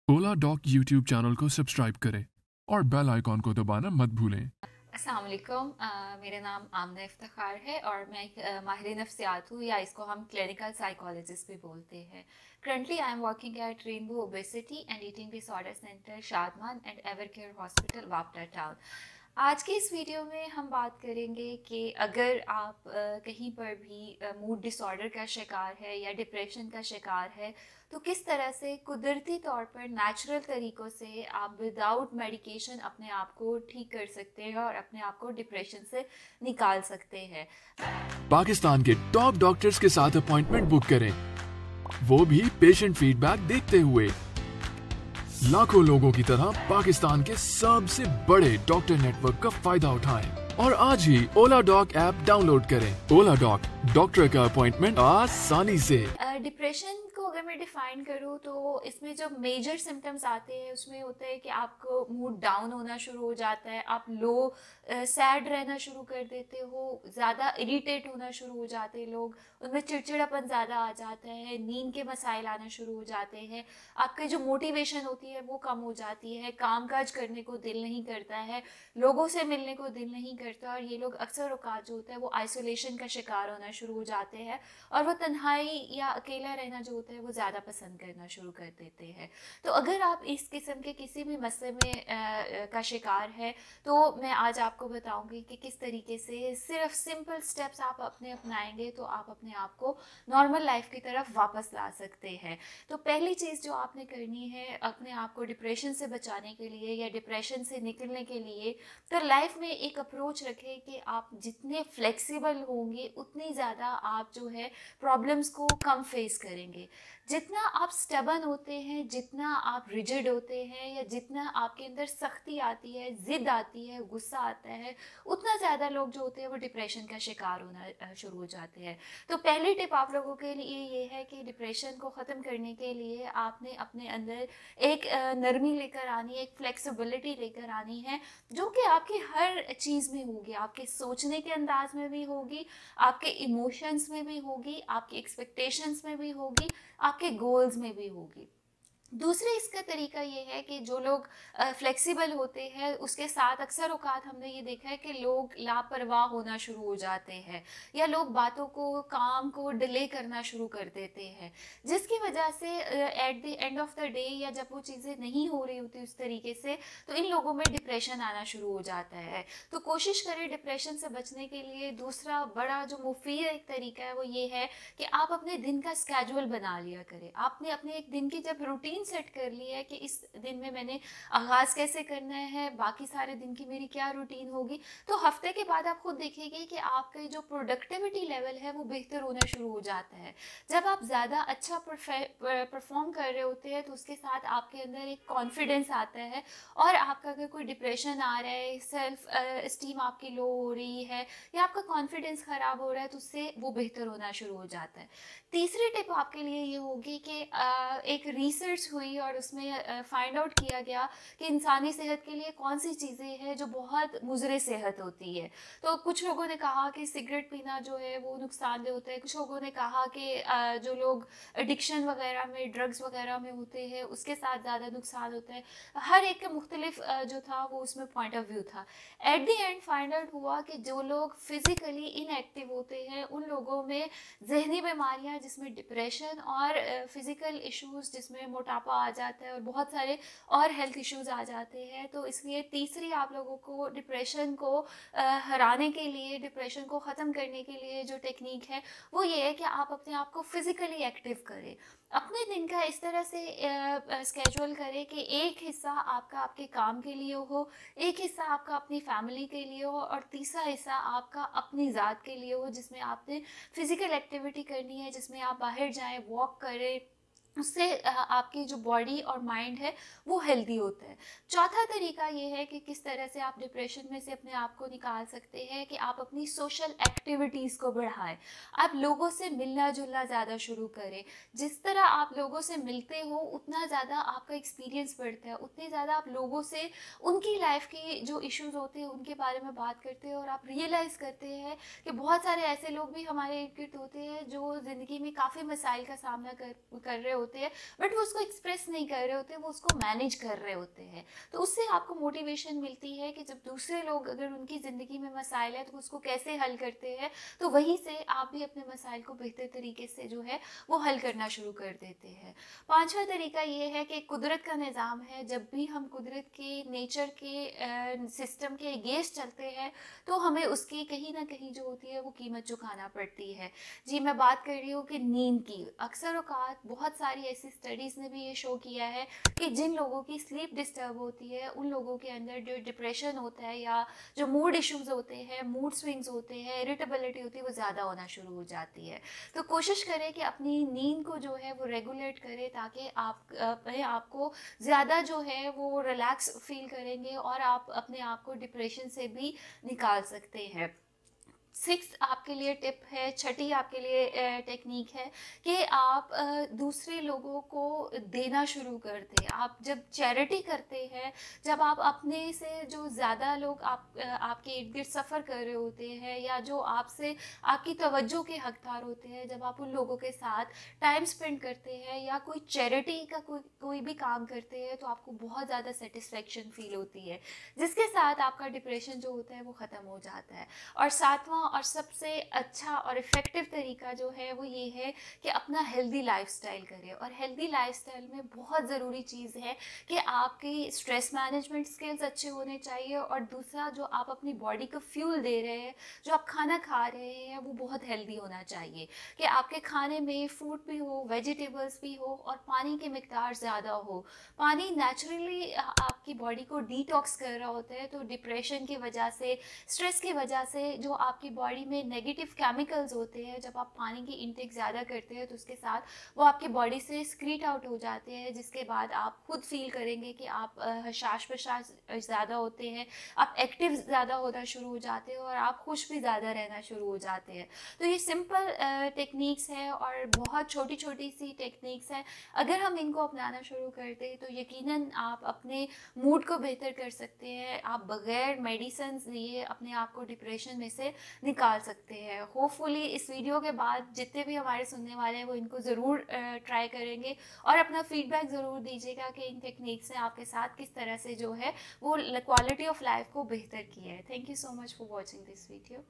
ओला dock YouTube channel को subscribe करें और बेल आइकॉन को दबाना मत भूलें। अस्सलाम वालेकुम। मेरा नाम आमना इफ्तिखार है और मैं एक माहिर नफ्सियात हूँ, या इसको हम क्लिनिकल साइकोलॉजिस्ट भी बोलते हैं। Currently I am working at Rainbow Obesity and Eating Disorder Centre Shadman and Evercare hospital Wapda town. आज के इस वीडियो में हम बात करेंगे कि अगर आप कहीं पर भी मूड डिसऑर्डर का शिकार है या डिप्रेशन का शिकार है, तो किस तरह से कुदरती तौर पर नेचुरल तरीक़ों से आप विदाउट मेडिकेशन अपने आप को ठीक कर सकते हैं और अपने आप को डिप्रेशन से निकाल सकते हैं। पाकिस्तान के टॉप डॉक्टर्स के साथ अपॉइंटमेंट बुक करें, वो भी पेशेंट फीडबैक देखते हुए। लाखों लोगों की तरह पाकिस्तान के सबसे बड़े डॉक्टर नेटवर्क का फायदा उठाएं और आज ही ओला डॉक ऐप डाउनलोड करें। ओला डॉक, डॉक्टर का अपॉइंटमेंट आसानी से। डिप्रेशन को अगर मैं डिफाइन करूँ तो इसमें जो मेजर सिम्टम्स आते हैं उसमें होता है कि आपको मूड डाउन होना शुरू हो जाता है, आप लो सैड रहना शुरू कर देते हो, ज़्यादा इरिटेट होना शुरू हो जाते हैं लोग, उनमें चिड़चिड़ापन ज़्यादा आ जाता है, नींद के मसाइल आना शुरू हो जाते हैं, आपकी जो मोटिवेशन होती है वो कम हो जाती है, कामकाज करने को दिल नहीं करता है, लोगों से मिलने को दिल नहीं करता, और ये लोग अक्सर औकात जो होता है वो आइसोलेशन का शिकार होना शुरू हो जाते हैं और वो तन्हाई या अकेला रहना जो होता है वो ज़्यादा पसंद करना शुरू कर देते हैं। तो अगर आप इस किस्म के किसी भी मसले में का शिकार है, तो मैं आज आपको बताऊंगी कि किस तरीके से सिर्फ सिंपल स्टेप्स आप अपने अपनाएंगे तो आप अपने आप को नॉर्मल लाइफ की तरफ वापस ला सकते हैं। तो पहली चीज़ जो आपने करनी है अपने आप को डिप्रेशन से बचाने के लिए या डिप्रेशन से निकलने के लिए, तो लाइफ में एक अप्रोच रखें कि आप जितने फ्लेक्सिबल होंगे उतनी ज़्यादा आप जो है प्रॉब्लम्स को कम फेस करेंगे। जितना आप स्टबन होते हैं, जितना आप रिजिड होते हैं, या जितना आपके अंदर सख्ती आती है, ज़िद आती है, गुस्सा आता है, उतना ज़्यादा लोग जो होते हैं वो डिप्रेशन का शिकार होना शुरू हो जाते हैं। तो पहली टिप आप लोगों के लिए ये है कि डिप्रेशन को ख़त्म करने के लिए आपने अपने अंदर एक नरमी लेकर आनी है, एक फ्लेक्सिबिलिटी लेकर आनी है, जो कि आपकी हर चीज़ में होगी। आपके सोचने के अंदाज में भी होगी, आपके इमोशंस में भी होगी, आपकी एक्सपेक्टेशंस में भी होगी, आपके गोल्स में भी होगी। दूसरे इसका तरीका ये है कि जो लोग फ्लेक्सिबल होते हैं उसके साथ अक्सर औकात हमने ये देखा है कि लोग लापरवाह होना शुरू हो जाते हैं, या लोग बातों को, काम को डिले करना शुरू कर देते हैं, जिसकी वजह से at the end of the day या जब वो चीज़ें नहीं हो रही होती उस तरीके से, तो इन लोगों में डिप्रेशन आना शुरू हो जाता है। तो कोशिश करें डिप्रेशन से बचने के लिए। दूसरा बड़ा जो मुफीद एक तरीका है वो ये है कि आप अपने दिन का स्केड्यूल बना लिया करें। आपने अपने एक दिन की जब रूटीन सेट कर ली है कि इस दिन में मैंने आगाज़ कैसे करना है, बाकी सारे दिन की मेरी क्या रूटीन होगी, तो हफ्ते के बाद आप खुद देखेंगे कि आपके जो प्रोडक्टिविटी लेवल है वो बेहतर होना शुरू हो जाता है। जब आप ज़्यादा अच्छा परफॉर्म कर रहे होते हैं तो उसके साथ आपके अंदर एक कॉन्फिडेंस आता है, और आपका अगर कोई डिप्रेशन आ रहा है, सेल्फ स्टीम आपकी लो हो रही है, या आपका कॉन्फिडेंस ख़राब हो रहा है, तो उससे वो बेहतर होना शुरू हो जाता है। तीसरी टिप आपके लिए ये होगी कि एक रिसर्च हुई और उसमें फाइंड आउट किया गया कि इंसानी सेहत के लिए कौन सी चीज़ें हैं जो बहुत मुज़र सेहत होती है। तो कुछ लोगों ने कहा कि सिगरेट पीना जो है वो नुकसानदेह होता है, कुछ लोगों ने कहा कि जो लोग एडिक्शन वगैरह में, ड्रग्स वगैरह में होते हैं उसके साथ ज़्यादा नुकसान होता है। हर एक का मुख्तलिफ जो था वो उसमें पॉइंट ऑफ व्यू था। At the end find out हुआ कि जो लोग फिज़िकली इनएक्टिव होते हैं उन लोगों में जहनी बीमारियां, जिसमें डिप्रेशन और फिज़िकल इश्यूज़ जिसमें मोटापा आ जाता है और बहुत सारे और हेल्थ इश्यूज़ आ जाते हैं। तो इसलिए तीसरी आप लोगों को डिप्रेशन को हराने के लिए, डिप्रेशन को ख़त्म करने के लिए जो टेक्निक है वो ये है कि आप अपने आप को फिज़िकली एक्टिव करें। अपने दिन का इस तरह से स्केड्यूल करें कि एक हिस्सा आपका आपके काम के लिए हो, एक हिस्सा आपका अपनी फैमिली के लिए हो, और तीसरा हिस्सा आपका अपनी ज़ात के लिए हो, जिसमें आपने फिज़िकल एक्टिविटी करनी है, जिसमें आप बाहर जाएं, वॉक करें। उससे आपकी जो बॉडी और माइंड है वो हेल्दी होता है। चौथा तरीका ये है कि किस तरह से आप डिप्रेशन में से अपने आप को निकाल सकते हैं कि आप अपनी सोशल एक्टिविटीज़ को बढ़ाएं। आप लोगों से मिलना जुलना ज़्यादा शुरू करें। जिस तरह आप लोगों से मिलते हो उतना ज़्यादा आपका एक्सपीरियंस बढ़ता है, उतनी ज़्यादा आप लोगों से उनकी लाइफ की जो इश्यूज़ होते हैं उनके बारे में बात करते हैं, और आप रियलाइज़ करते हैं कि बहुत सारे ऐसे लोग भी हमारे इर्द गिर्द होते हैं जो ज़िंदगी में काफ़ी मसाइल का सामना कर रहे होते होते हैं, बट वो उसको एक्सप्रेस नहीं कर रहे होते, वो उसको मैनेज कर रहे होते हैं। तो उससे आपको मोटिवेशन मिलती है कि जब दूसरे लोग अगर उनकी ज़िंदगी में मसाइल है तो उसको कैसे हल करते हैं, तो वहीं से आप भी अपने मसाइल को बेहतर तरीके से जो है वो हल करना शुरू कर देते हैं। पांचवा तरीका ये है कि कुदरत का निज़ाम है, जब भी हम कुदरत के नेचर के सिस्टम के अगेंस्ट चलते हैं तो हमें उसकी कहीं ना कहीं जो होती है वो कीमत चुकाना पड़ती है। जी, मैं बात कर रही हूँ कि नींद की। अक्सर औकात बहुत सारी ऐसी स्टडीज़ ने भी ये शो किया है कि जिन लोगों की स्लीप डिस्टर्ब होती है उन लोगों के अंदर जो डिप्रेशन होता है या जो मूड इश्यूज होते हैं, मूड स्विंग्स होते हैं, इरिटेबिलिटी होती है, वो ज़्यादा होना शुरू हो जाती है। तो कोशिश करें कि अपनी नींद को जो है वो रेगुलेट करें ताकि आप अपने आप को ज़्यादा जो है वो रिलैक्स फील करेंगे और आप अपने आप को डिप्रेशन से भी निकाल सकते हैं। सिक्स आपके लिए टिप है, छठी आपके लिए टेक्निक है कि आप दूसरे लोगों को देना शुरू कर दें। आप जब चैरिटी करते हैं, जब आप अपने से जो ज़्यादा लोग आपके इर्द गिर्द सफ़र कर रहे होते हैं या जो आपसे आपकी तवज्जो के हकदार होते हैं, जब आप उन लोगों के साथ टाइम स्पेंड करते हैं या कोई चैरिटी का कोई भी काम करते हैं, तो आपको बहुत ज़्यादा सेटिस्फेक्शन फील होती है, जिसके साथ आपका डिप्रेशन जो होता है वो ख़त्म हो जाता है। और सातवां और सबसे अच्छा और इफ़ेक्टिव तरीका जो है वो ये है कि अपना हेल्दी लाइफस्टाइल करें। और हेल्दी लाइफस्टाइल में बहुत ज़रूरी चीज़ है कि आपकी स्ट्रेस मैनेजमेंट स्किल्स अच्छे होने चाहिए, और दूसरा जो आप अपनी बॉडी को फ्यूल दे रहे हैं, जो आप खाना खा रहे हैं, वो बहुत हेल्दी होना चाहिए कि आपके खाने में फ्रूट भी हो, वेजिटेबल्स भी हो और पानी की मिकदार ज़्यादा हो। पानी नेचुरली आपकी बॉडी को डिटॉक्स कर रहा होता है, तो डिप्रेशन की वजह से, स्ट्रेस की वजह से जो आपकी बॉडी में नेगेटिव केमिकल्स होते हैं, जब आप पानी की इंटेक ज़्यादा करते हैं तो उसके साथ वो आपकी बॉडी से स्क्रीट आउट हो जाते हैं, जिसके बाद आप खुद फील करेंगे कि आप हशाश पशाश ज़्यादा होते हैं, आप एक्टिव ज़्यादा होना शुरू हो जाते हैं और आप खुश भी ज़्यादा रहना शुरू हो जाते हैं। तो ये सिंपल टेक्निक्स हैं और बहुत छोटी छोटी सी टेक्निक्स हैं। अगर हम इनको अपनाना शुरू करते हैं तो यकीनन आप अपने मूड को बेहतर कर सकते हैं। आप बगैर मेडिसिन लिए अपने आप को डिप्रेशन में से निकाल सकते हैं। होपफुली इस वीडियो के बाद जितने भी हमारे सुनने वाले हैं वो इनको ज़रूर ट्राई करेंगे और अपना फीडबैक ज़रूर दीजिएगा कि इन टेक्निक्स ने आपके साथ किस तरह से जो है वो क्वालिटी ऑफ लाइफ को बेहतर किया है। Thank you so much for watching this video.